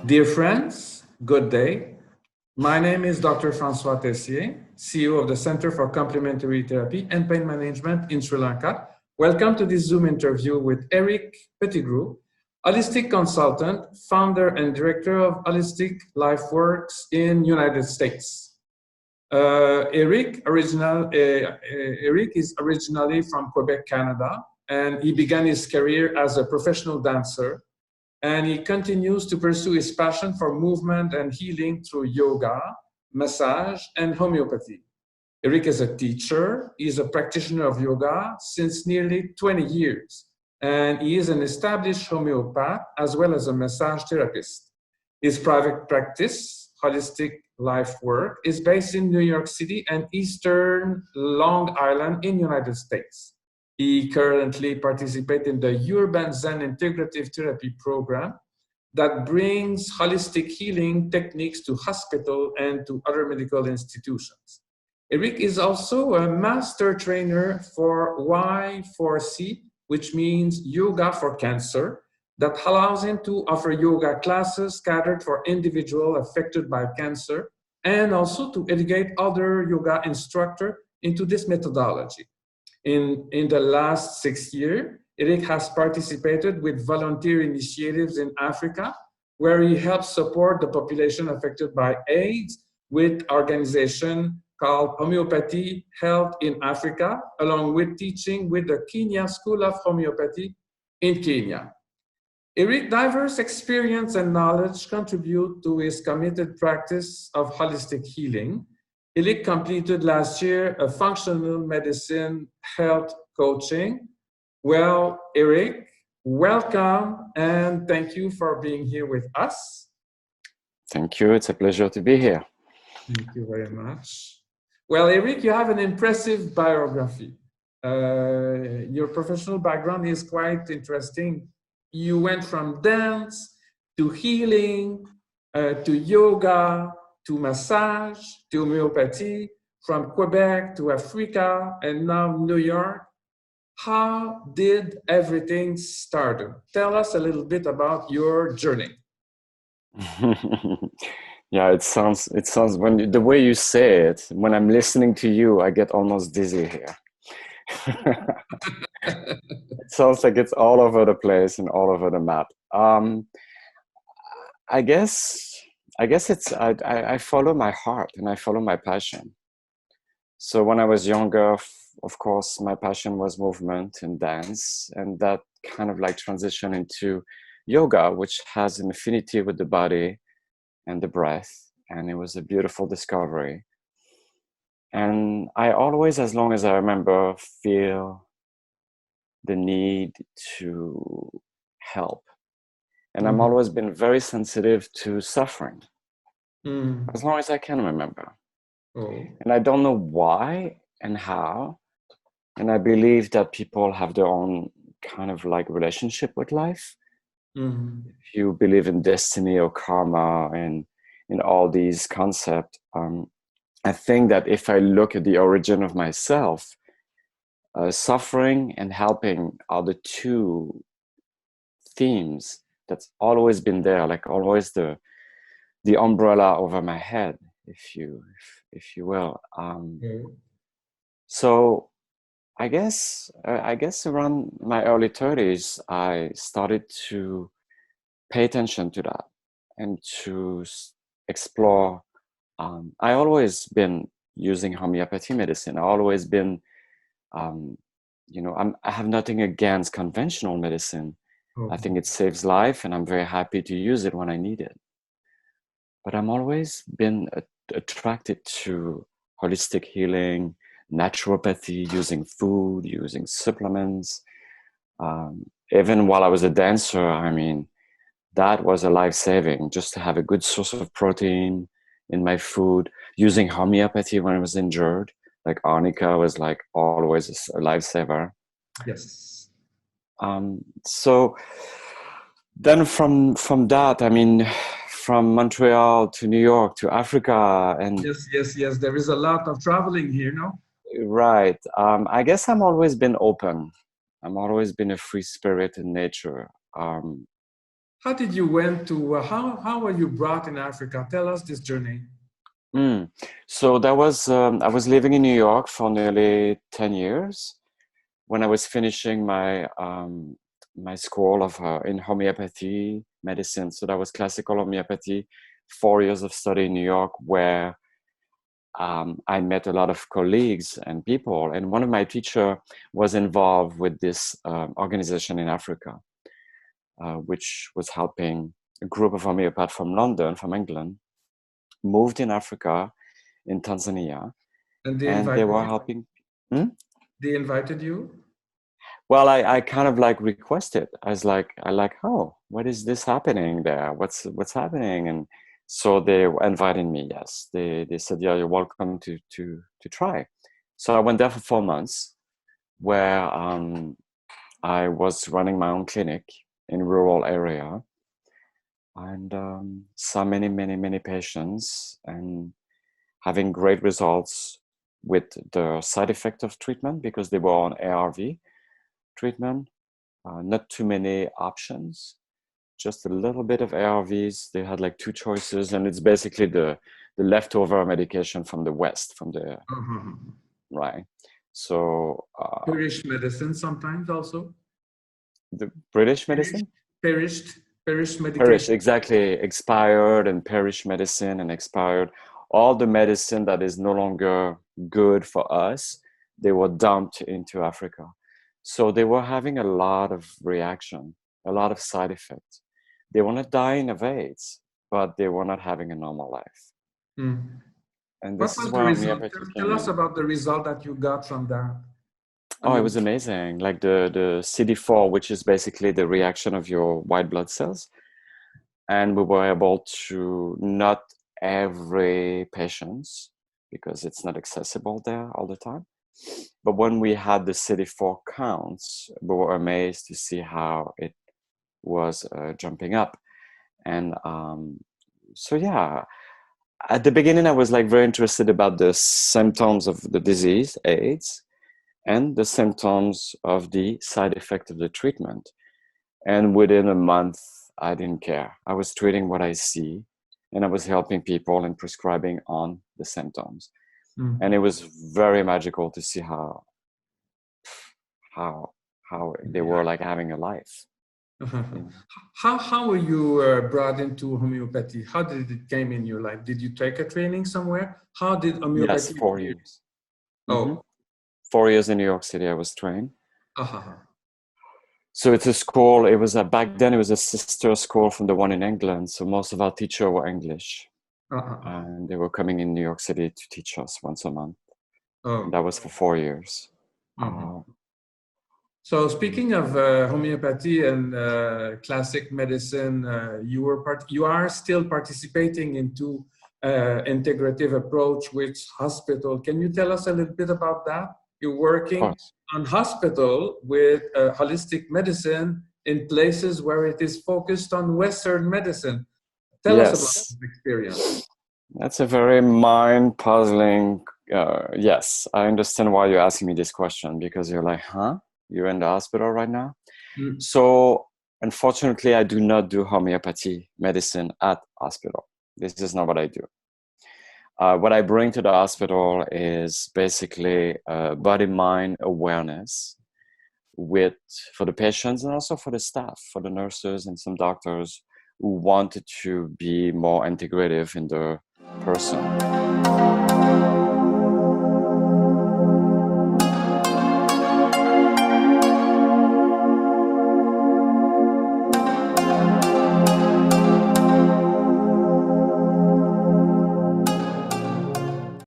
Dear friends, good day. My name is Dr. François Tessier, CEO of the Center for Complementary Therapy and Pain Management in Sri Lanka. Welcome to this Zoom interview with Éric Pettigrew, holistic consultant, founder and director of Holistic LifeWorks in United States. Éric is originally from Quebec, Canada, and he began his career as a professional dancer. And he continues to pursue his passion for movement and healing through yoga, massage, and homeopathy. Éric is a teacher. He's a practitioner of yoga since nearly 20 years. And he is an established homeopath as well as a massage therapist. His private practice, Holistic LifeWork, is based in New York City and Eastern Long Island in the United States. He currently participates in the Urban Zen Integrative Therapy program that brings holistic healing techniques to hospitals and to other medical institutions. Éric is also a master trainer for Y4C, which means Yoga for Cancer, that allows him to offer yoga classes catered for individuals affected by cancer and also to educate other yoga instructors into this methodology. In the last 6 years, Éric has participated with volunteer initiatives in Africa, where he helps support the population affected by AIDS with an organization called Homeopathy Health in Africa, along with teaching with the Kenya School of Homeopathy in Kenya. Éric's diverse experience and knowledge contribute to his committed practice of holistic healing. Éric completed last year a functional medicine health coaching. Well, Éric, welcome and thank you for being here with us. Thank you. It's a pleasure to be here. Thank you very much. Well, Éric, you have an impressive biography. Your professional background is quite interesting. You went from dance to healing to yoga, to massage, to homeopathy, from Quebec to Africa, and now New York. How did everything start? Tell us a little bit about your journey. Yeah, it sounds the way you say it, when I'm listening to you, I get almost dizzy here. It sounds like it's all over the place and all over the map. I guess it's I follow my heart and I follow my passion. So when I was younger, of course, my passion was movement and dance, and that kind of like transitioned into yoga, which has an affinity with the body and the breath, and it was a beautiful discovery. And I always, as long as I remember, feel the need to help. And I've always been very sensitive to suffering, as long as I can remember. And I don't know why and how. And I believe that people have their own kind of like relationship with life. If you believe in destiny or karma and in all these concepts, I think that if I look at the origin of myself, suffering and helping are the two themes that's always been there, like always the umbrella over my head, if you will. So I guess around my early 30s, I started to pay attention to that and to explore. I always been using homeopathy medicine. I always been, I have nothing against conventional medicine. I think it saves life, and I'm very happy to use it when I need it. But I'm always been attracted to holistic healing, naturopathy, using food, using supplements. Even while I was a dancer, I mean, that was a life-saving, just to have a good source of protein in my food. Using homeopathy when I was injured, like arnica was like always a lifesaver. Yes. So then from that, I mean, from Montreal to New York to Africa, and yes, there is a lot of traveling here, no? Right. I guess I'm always been open. I'm always been a free spirit in nature. how did you went to, how were you brought in Africa? Tell us this journey. So that was, I was living in New York for nearly 10 years when I was finishing my my school of in homeopathy medicine. So that was classical homeopathy, 4 years of study in New York, where I met a lot of colleagues and people. And one of my teacher was involved with this organization in Africa, which was helping a group of homeopaths from London, from England, moved in Africa, in Tanzania, And and they were helping. They invited you? Well, I kind of like requested. I like, oh, what is this happening there? What's happening? And so they invited me. Yes, they said, yeah, you're welcome to try. So I went there for 4 months, where I was running my own clinic in rural area, and saw many patients, and having great results with the side effect of treatment, because they were on ARV treatment. Not too many options, just a little bit of ARVs. They had like 2 choices, and it's basically the leftover medication from the West, from the right. So Perished medicine sometimes also. the British medicine, Perished medication. perished, exactly, expired, and perished medicine, and expired. All the medicine that is no longer good for us, they were dumped into Africa. So they were having a lot of reaction, a lot of side effects. They were not dying of AIDS, but they were not having a normal life. And What this is was the where result? homeopathy Tell came us in. about the result that you got from that. Oh, it was amazing. Like the CD4, which is basically the reaction of your white blood cells. And we were able to, not every patient, because it's not accessible there all the time, but when we had the CD4 counts, we were amazed to see how it was jumping up. And so yeah, at the beginning I was like very interested about the symptoms of the disease, AIDS, and the symptoms of the side effect of the treatment. And within a month, I didn't care. I was treating what I see, and I was helping people and prescribing on the symptoms. And it was very magical to see how they were like having a life. How were you brought into homeopathy? How did it came in your life? Did you take a training somewhere? How did homeopathy? Yes, 4 years. Oh, 4 years in New York City, I was trained. So it's a school. It was back then. It was a sister school from the one in England. So most of our teachers were English, and they were coming in New York City to teach us once a month. And that was for 4 years. So speaking of homeopathy and classic medicine, you are still participating into integrative approach with hospital. Can you tell us a little bit about that? You're working on hospital with holistic medicine in places where it is focused on Western medicine. Tell us about this experience. That's a very mind-puzzling. Yes, I understand why you're asking me this question, because you're like, huh? You're in the hospital right now? So unfortunately, I do not do homeopathy medicine at hospital. This is not what I do. What I bring to the hospital is basically body-mind awareness for the patients, and also for the staff, for the nurses and some doctors who wanted to be more integrative in the person.